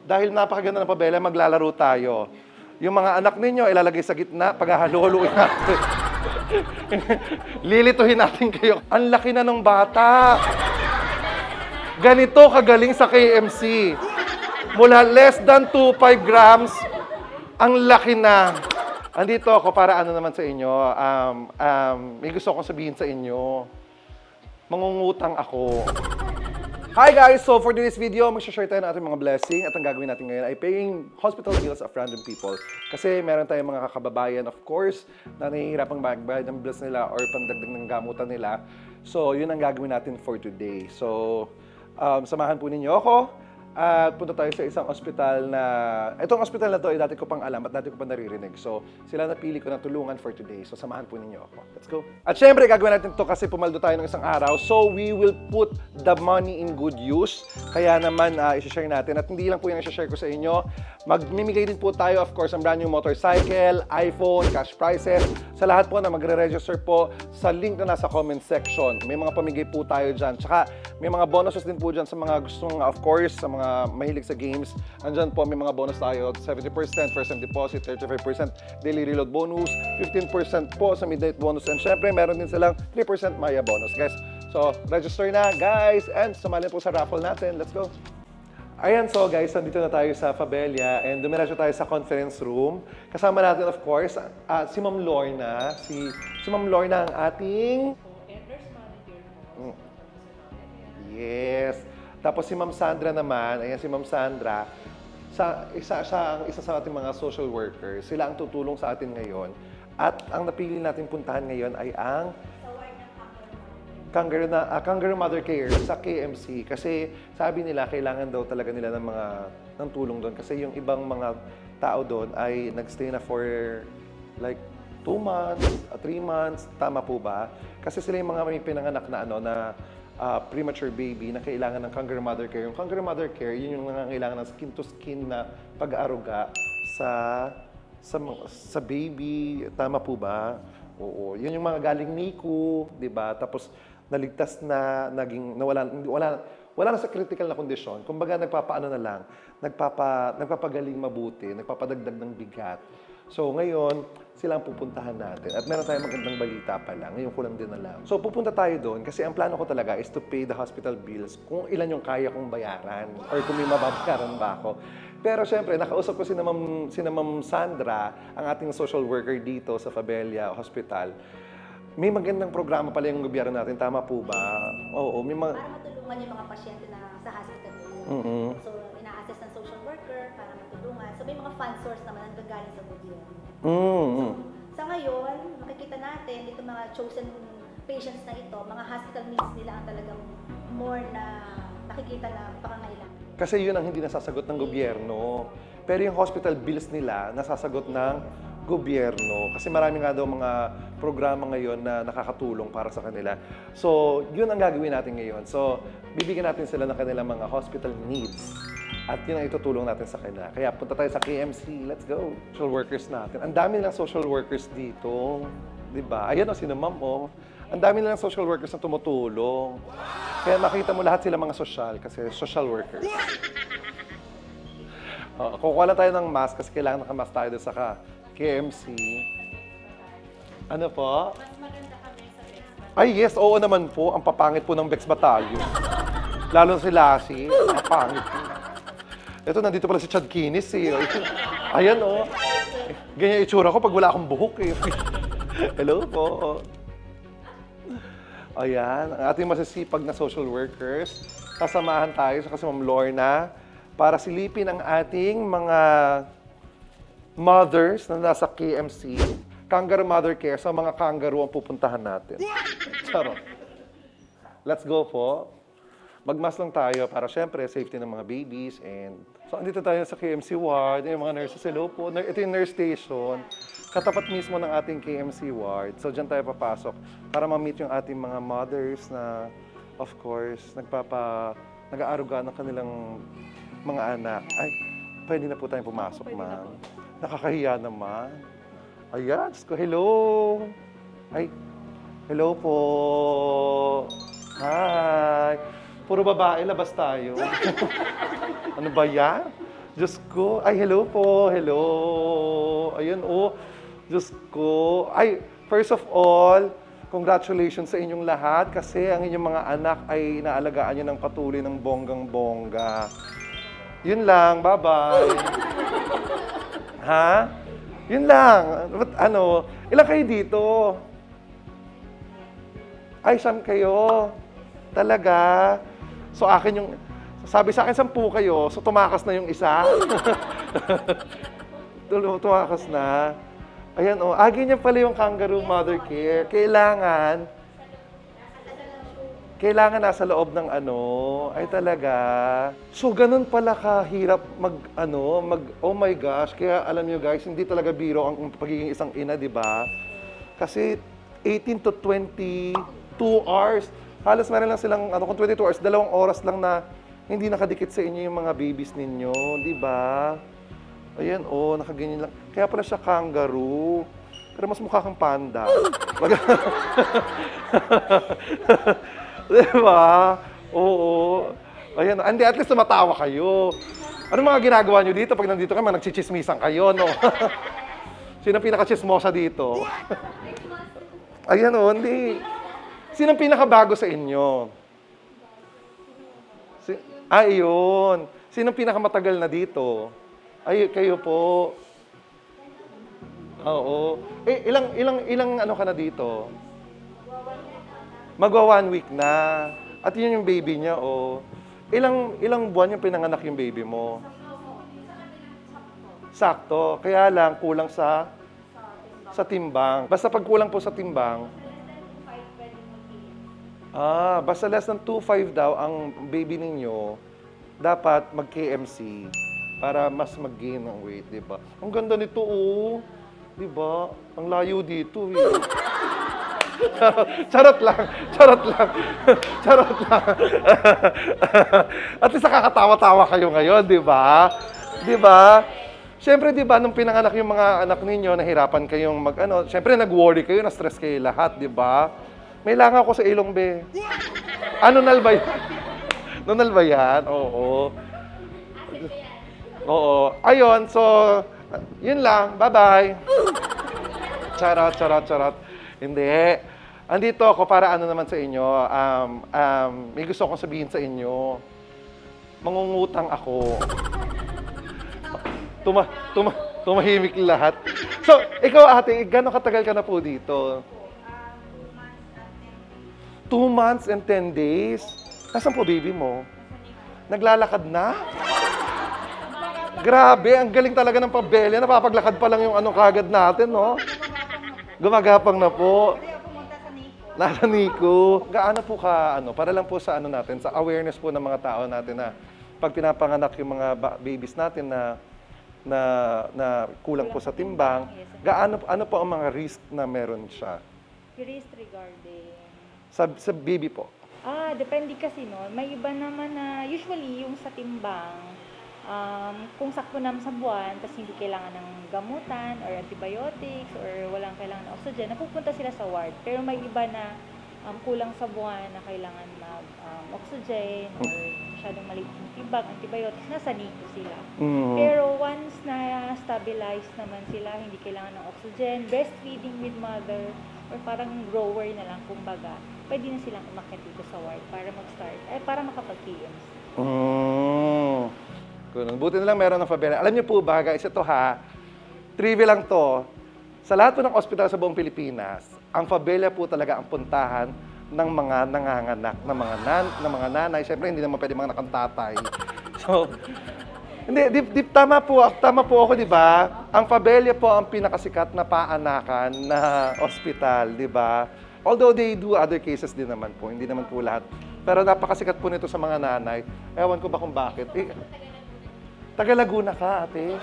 dahil napakaganda ng pabela, maglalaro tayo. Yung mga anak ninyo, ilalagay sa gitna, paghahalo-haloin natin. Lilituhin natin kayo. Ang laki na ng bata. Ganito kagaling sa KMC. Mula less than 2-5 grams, ang laki na. Andito ako para ano naman sa inyo. May gusto akong sabihin sa inyo. Mangungutang ako. Hi guys! So for today's video, mag-share tayo ng ating mga blessing at ang gagawin natin ngayon ay paying hospital bills of random people. Kasi meron tayong mga kakababayan, of course, na nahihirapang magbayad ng bills nila or pandagdag ng gamutan nila. So yun ang gagawin natin for today. So samahan po ninyo ako at punta tayo sa isang ospital na... Itong ospital na to ay dati ko pang alam at dati ko pang naririnig. So sila napili ko na tulungan for today. So samahan po ninyo ako. Let's go! At syempre, gagawin natin to kasi pumaldo tayo ng isang araw. So we will put the money in good use. Kaya naman, isi-share natin. At hindi lang po yung isi-share ko sa inyo. Magmimigay din po tayo, of course, ng brand new motorcycle, iPhone, cash prizes. Sa lahat po na magre-register po sa link na nasa comment section. May mga pamigay po tayo dyan. Tsaka may mga bonuses din po dyan sa mga gustong, of course, sa mga mahilig sa games. Andyan po, may mga bonus tayo. 70% first time deposit, 35% daily reload bonus, 15% po sa midnight bonus. And syempre, meron din silang 3% Maya bonus, guys. So, register na, guys. And sumali po sa raffle natin. Let's go! Ayan, so guys, nandito na tayo sa Fabelia and dumiretso tayo sa conference room. Kasama natin, of course, si Ma'am Lorna. Si Ma'am Lorna ang ating... Yes. Tapos si Ma'am Sandra naman, ayan si Ma'am Sandra, isa sa ating mga social workers. Sila ang tutulong sa atin ngayon. At ang napili natin puntahan ngayon ay ang Kangaroo Mother Care sa KMC. Kasi sabi nila, kailangan daw talaga nila ng tulong doon. Kasi yung ibang mga tao doon ay nagstay na for like 2 months, 3 months. Tama po ba? Kasi sila yung mga may pinanganak na premature baby na kailangan ng Kangaroo Mother Care. Yung Kangaroo Mother Care, yun yung nangangailangan ng skin-to-skin na pag-aaruga sa baby. Tama po ba? Oo. Yun yung mga galing NICU, di ba? Tapos naligtas na, wala na sa critical na kondisyon. Kumbaga, nagpapaano na lang, nagpapagaling mabuti, nagpapadagdag ng bigat. So, ngayon, sila ang pupuntahan natin. At meron tayong magandang balita pa lang. Ngayon ko lang din alam. So, pupunta tayo doon kasi ang plano ko talaga is to pay the hospital bills kung ilan yung kaya kong bayaran or kung may mababayaran ba ako. Pero syempre, nakausap ko si Ma'am Sandra, ang ating social worker dito sa Fabelia Hospital. May magandang programa pala yung gobyerno natin. Tama po ba? Oo. May para matulungan yung mga pasyente na sa hospital. So, ina-assess ng social worker para matulungan. So, may mga fund source naman ang gagaling sa gobyerno. So, sa ngayon, makikita natin, ito mga chosen patients na ito, mga hospital needs nila ang talagang more na nakikita na pangangailangan. Kasi yun ang hindi nasasagot ng gobyerno. Pero yung hospital bills nila, nasasagot ng gobyerno. Kasi marami nga daw mga programa ngayon na nakakatulong para sa kanila. So, yun ang gagawin natin ngayon. So, bibigyan natin sila ng kanilang mga hospital needs. At yun ang itutulong natin sa kanila. Kaya punta tayo sa KMC. Let's go! Social workers natin. Ang dami nilang social workers dito. Diba? Ayan o, sino ma'am o. Ang dami nilang social workers na tumutulong. Kaya makita mo lahat sila mga social kasi social workers. Kukuha lang tayo ng mask kasi kailangan nakamask tayo doon sa KMC. Ano po? Mas maganda kami sa Bex Battalion. Ay yes, oo naman po. Ang papangit po ng Bex Battalion. Lalo na si Lassie. Ang pangit po. Ito, nandito pala si Chad Kinis eh. Ayan o. Ganyan itsura ko pag wala akong buhok eh. Hello po. Ayan, ang ating masisipag na social workers. Kasamahan tayo sa Ma'am Lorna para silipin ang ating mga mothers na nasa KMC. Kangaroo Mother Care, sa mga kangaroo ang pupuntahan natin. Charot. Let's go po. Magmas lang tayo para syempre safety ng mga babies. And so, andito tayo sa KMC ward. Yung mga nurses, hello po. Ito yung nurse station. Katapat mismo ng ating KMC ward. So, dyan tayo papasok para ma-meet yung ating mga mothers na, of course, nag-aaruga ng kanilang mga anak. Ay, pwede na po tayong pumasok, ma'am. Nakakahiya naman. Ayan, hello. Ay, hello po. Hi. Puro babae, labas tayo. Ano ba yan? Diyos ko. Ay, hello po. Hello. Ayun, oh. Diyos ko. Ay, first of all, congratulations sa inyong lahat kasi ang inyong mga anak ay inaalagaan nyo ng patuloy ng bonggang-bongga. Yun lang. Bye-bye. Ha? Yun lang. Ano, ilan kayo dito? Ay, siyam kayo. Talaga. So, akin yung... Sabi sa akin, 10 kayo. So, tumakas na yung isa. Tumakas na. Ayan, oh. Ganyan pala yung kangaroo mother care. Kailangan nasa loob ng ano. Ay, talaga. So, ganun pala kahirap oh my gosh. Kaya alam nyo guys, hindi talaga biro ang pagiging isang ina, di ba? Kasi 18 to 22 hours. Halos meron lang silang, kung 22 hours, 2 oras lang na hindi nakadikit sa inyo yung mga babies ninyo, di ba? Ayan, oh, nakaganyan lang. Kaya pala siya kangaroo. Pero mas mukha kang panda. Di ba? Oo. Ayan, hindi, at least tumatawa kayo. Ano mga ginagawa nyo dito? Pag nandito kayo, nagchichismisan kayo, no? Sino pinaka-chismosa dito? Ayan, oh, hindi. Sino pinakabago sa inyo? Ayun. Sino pinakamatagal na dito? Ay, kayo po. Oo. Ilang ano ka na dito? Magwa 1 week na. At yun yung baby niya, oh. Ilang buwan yung pinanganak yung baby mo? Sakto. Kaya lang, kulang sa timbang. Basta pag kulang po sa timbang, basta less than 2.5 daw ang baby ninyo, dapat mag-KMC para mas mag-gain ng weight, di ba? Ang ganda nito, oh. Di ba? Ang layo dito, eh. Charot lang. At least nakakatawa-tawa kayo ngayon, di ba? Di ba? Siyempre, di ba, nung pinanganak yung mga anak ninyo, nahirapan kayong siyempre, nag-worry kayo, na-stress kayo lahat, di ba? May langa ako sa ilong, be. Nunal ba yan? Nunal ba yan? Oo. Oo. Ayun, so, yun lang. Bye-bye. Charot. Hindi. Andito ako para naman sa inyo. May gusto akong sabihin sa inyo. Mangungutang ako. Tumahimik lahat. So, ikaw ate, gano'ng katagal ka na po dito? 2 months and 10 days. Nasaan po baby mo? Naglalakad na? Grabe, ang galing talaga ng pabelya. Napapaglakad pa lang yung kagad natin, no? Gumagapang na po. Nasa Nico. Gaano po ka, para lang po sa natin, sa awareness po ng mga tao natin na pag pinapanganak yung mga babies natin na kulang po sa timbang, ano po ang mga risk na meron siya? Risk regarding? Sa baby po. Depende kasi nun. May iba naman na, usually yung sa timbang, kung sakto naman sa buwan, tapos hindi kailangan ng gamutan or antibiotics or walang kailangan ng oxygen, napupunta sila sa ward. Pero may iba na kulang sa buwan na kailangan mag-oxygen or masyadong maliit yung timbang, antibiotics, nasa NICU sila. Pero once na stabilize naman sila, hindi kailangan ng oxygen, breastfeeding with mother, or parang grower na lang, kumbaga, pwede na silang umakyat dito sa ward para mag-start, para makapag-KMC. Buti na lang meron ng Fabella. Alam niyo po ba, guys, ito trivia lang to. Sa lahat po ng ospital sa buong Pilipinas, ang Fabella po talaga ang puntahan ng mga nanganganak, ng mga nanay. Siyempre, hindi naman pwede mga nakantatay. So, hindi, tama po ako, di ba? Ang Fabella po ang pinakasikat na paanakan na ospital, di ba? Although they do other cases din naman po, hindi naman po lahat. Pero napakasikat po nito sa mga nanay. Ewan ko ba kung bakit. Taga Laguna ka, ate.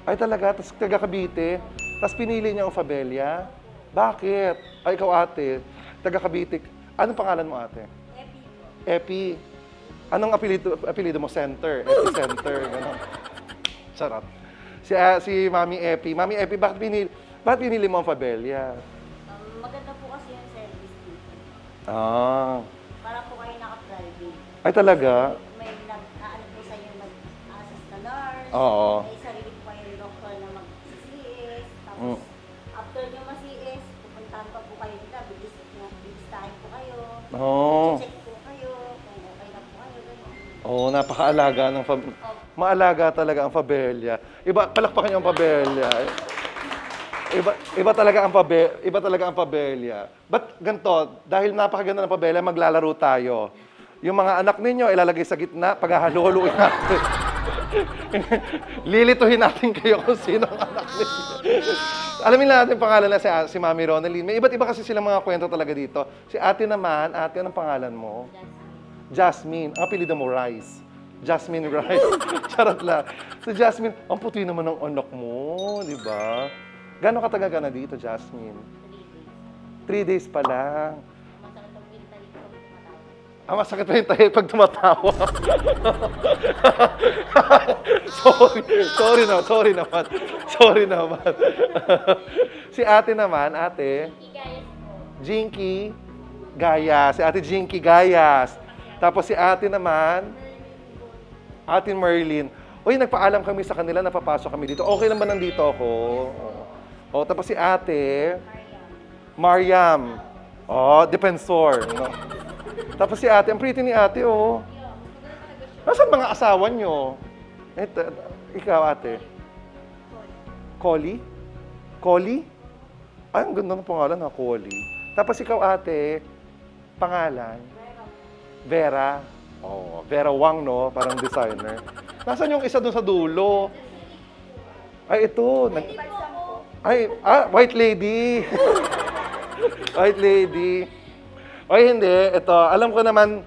Ay talaga, tapos taga Cavite. Tapos pinili niya ang Fabella. Bakit? Ay, ikaw ate, taga Cavite. Anong pangalan mo ate? Epi. Anong apelido mo? Center. Epi Center. Gano'n. Charot. Si Mami Epi. Mami Epi, bakit pinili mo ang Fabella? Maganda po kasi yung service dito. Para po kayo naka-private. Ay talaga? May nag-ano po sa inyo, mag-assist na Oo. May sarili po kayong doktor na mag-CS. Tapos, after nyo mag-CS, pupuntahan pa po kayo nila. Bibistahin po kayo. Oo. Check po kayo. Kung okay na po kayo. Ganun. Oo, napakaalaga ng maalaga talaga ang Fabella. Palakpakan niyo ang Fabella. Iba talaga ang Fabella. But ganito, dahil napakaganda ng Fabella, maglalaro tayo. Yung mga anak ninyo, ilalagay sa gitna, paghahalo-haloin natin. Lilituhin natin kayo kung sino ang anak ninyo. Alamin natin yung pangalan na si Mami Ronaldine. May iba't iba kasi silang mga kwento talaga dito. Si ate naman, ate, anong pangalan mo? Jasmine. Ang apelido mo, Rice. Jasmine Rice. Charot lang. So Jasmine, ang puti naman ng anak mo, di ba? Gano'ng katagal ka na dito, Jasmine? 3 days pa lang. Masakit pa yung tayo pag tumatawa. Sorry naman. Si ate naman, ate? Jinky Gayas. Si ate Jinky Gayas. Tapos si ate naman, Ate Merlin. Uy, nagpaalam kami sa kanila na papasok kami dito. Okay naman nandito ako. O, tapos si ate, Mariam. Oh, defensor. No? Tapos si ate, ang pretty ni ate, oh. Nasaan mga asawa nyo? Ito, ikaw, ate. Collie? Collie? Ay, ang ganda ng pangalan, ha, Collie. Tapos ikaw, ate, pangalan? Vera. Oh, Vera Wang, no? Parang designer. Nasaan yung isa doon sa dulo? Ay, ito. White lady. White lady. Ay, hindi. Ito, alam ko naman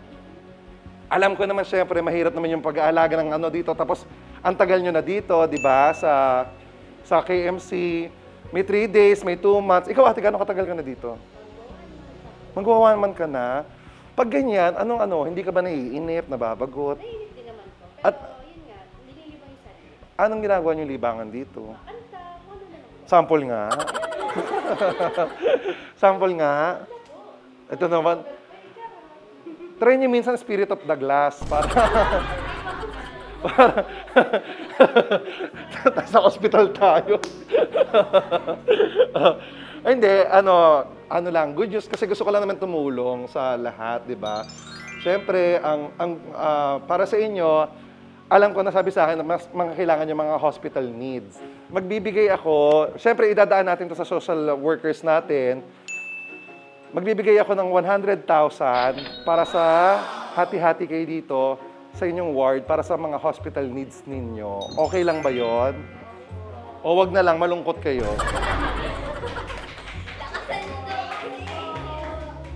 syempre, mahirap naman yung pag-aalaga ng ano dito. Tapos, ang tagal nyo na dito, di ba? Sa KMC. May 3 days, may 2 months. Ikaw, ate, gano'ng katagal ka na dito? Magwa 1 month ka na. Pag ganyan, hindi ka ba naiinip, nababagot? Naiinip din naman po. Pero, At, yun nga, nililibang yung sarili. anong ginagawa niyo libangan dito? Kanta, ano na lang. Sample nga. Sample nga. Ito naman. Try niyo minsan Spirit of the Glass para nasa hospital tayo. Ay, hindi, ano lang, good news kasi gusto ko lang naman tumulong sa lahat, di ba? Siyempre, para sa inyo, alam ko na sabi sa akin na mas mga kailangan yung mga hospital needs. Magbibigay ako, siyempre idadaan natin to sa social workers natin. Magbibigay ako ng 100,000 para sa hati-hati kayo dito sa inyong ward para sa mga hospital needs ninyo. Okay lang ba yon? O wag na lang, malungkot kayo.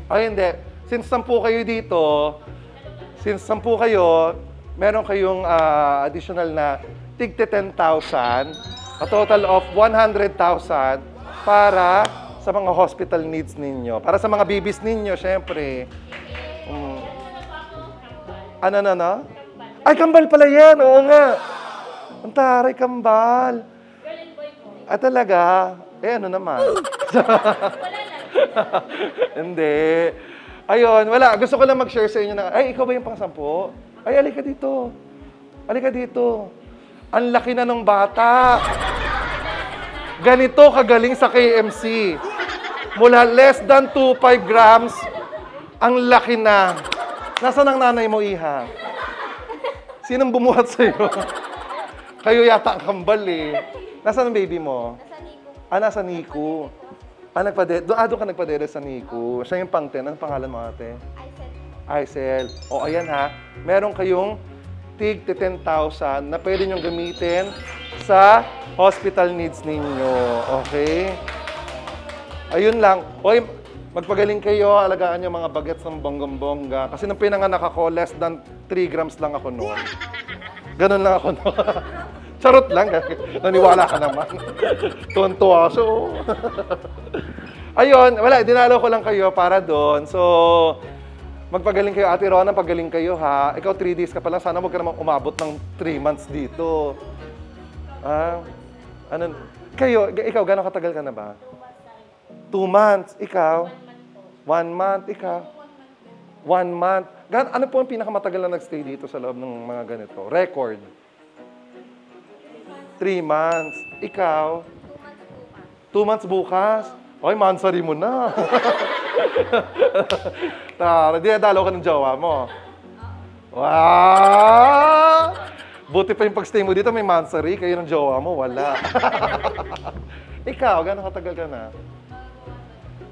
Ay, hindi. Since 10 kayo dito, meron kayong additional na tig 10,000, a total of 100,000 para sa mga hospital needs ninyo. Para sa mga babies ninyo, syempre. Ano? Ay, kambal pala yan. Oo nga. Ang taray, kambal. Ah, talaga? Ano naman? Hindi. Ayun, wala. Gusto ko lang mag-share sa inyo na, ay, ikaw ba yung pang-10? Ay, alika dito. Alika dito. Ang laki na ng bata. Ganito kagaling sa KMC. Mula less than 2.5 grams, ang laki na. Nasaan ang nanay mo, Iha? Sinong bumuhat sa'yo? Kayo yata ang kambal, eh. Nasaan ang baby mo? Nasa Nico. Doon ka nagpadede sa Nico. Siya yung pang-10. Anong pangalan mo, ate? Aisel. O, ayan ha. Meron kayong tig 10,000 na pwede nyong gamitin sa hospital needs ninyo. Okay? Ayun lang. Hoy, magpagaling kayo. Alagaan yung mga bagets ng bonggong-bongga. Kasi nung pinanganak ako, less than 3 grams lang ako noon. Ganun lang ako noon. Charot lang. Naniwala ka naman. Tuwan-tuwa. So, ayun. Wala, dinalo ko lang kayo para doon. So, magpagaling kayo. Ate Rona, pagaling kayo ha. Ikaw 3 days ka pa lang. Sana huwag ka naman umabot ng 3 months dito. Ikaw, gano'ng katagal ka na ba? 2 months. Ikaw? 1 month. Ikaw? 1 month. Ano po ang pinakamatagal na nagstay dito sa loob ng mga ganito? Record. 3 months. Ikaw? 2 months po, 2 months bukas. Oy, mansari mo na. Tara, dinadalaw ka ng jowa mo. Wow! Buti pa yung pag-stay mo dito, may mansari. Kayo ng jowa mo, wala. Ikaw, gano'ng katagal ka na?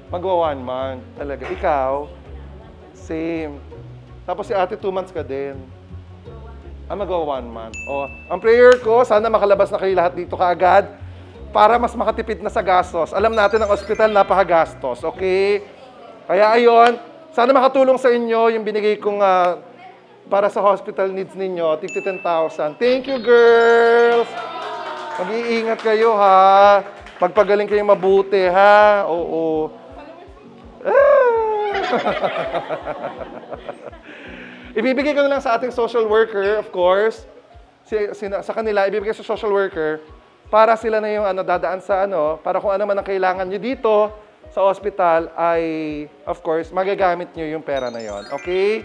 Magwa 1 month. Talaga. Ikaw? Same. Tapos si ate, 2 months ka din. Magwa 1 month. O, ang prayer ko, sana makalabas na kayo lahat dito kaagad para mas makatipid na sa gastos. Alam natin ang ospital, napakagastos. Okay? Kaya ayon, sana makatulong sa inyo yung binigay kong para sa hospital needs ninyo, tig 10,000. Thank you, girls! Mag-iingat kayo, ha? Pagpagaling kayo mabuti, ha? Oo. Ibibigay ko na lang sa ating social worker, of course. Sa kanila, ibibigay sa social worker para sila na yung dadaan sa para kung ano man ang kailangan nyo dito sa hospital ay, of course, magagamit nyo yung pera na yon. Okay?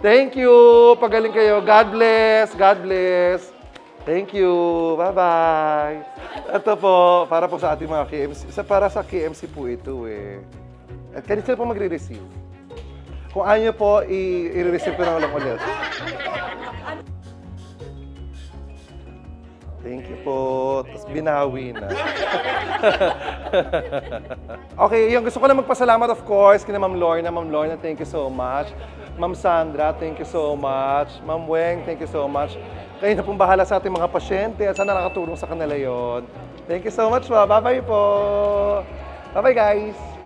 Thank you! Pagaling kayo. God bless! God bless! Thank you! Bye-bye! Ito po, para po sa ating mga KMC. Para sa KMC po ito eh. At kanina sila po magre-receive. Kung ayaw nyo po, i-receive ko na ulit. Thank you po. Tapos binawi na. Okay, yung gusto ko na magpasalamat of course kina Ma'am Lorna. Ma'am Lorna, thank you so much. Ma'am Sandra, thank you so much. Ma'am Weng, thank you so much. Kayo na pong bahala sa ating mga pasyente at sana nakatulong sa kanila yon. Thank you so much po. Bye-bye po. Bye-bye guys.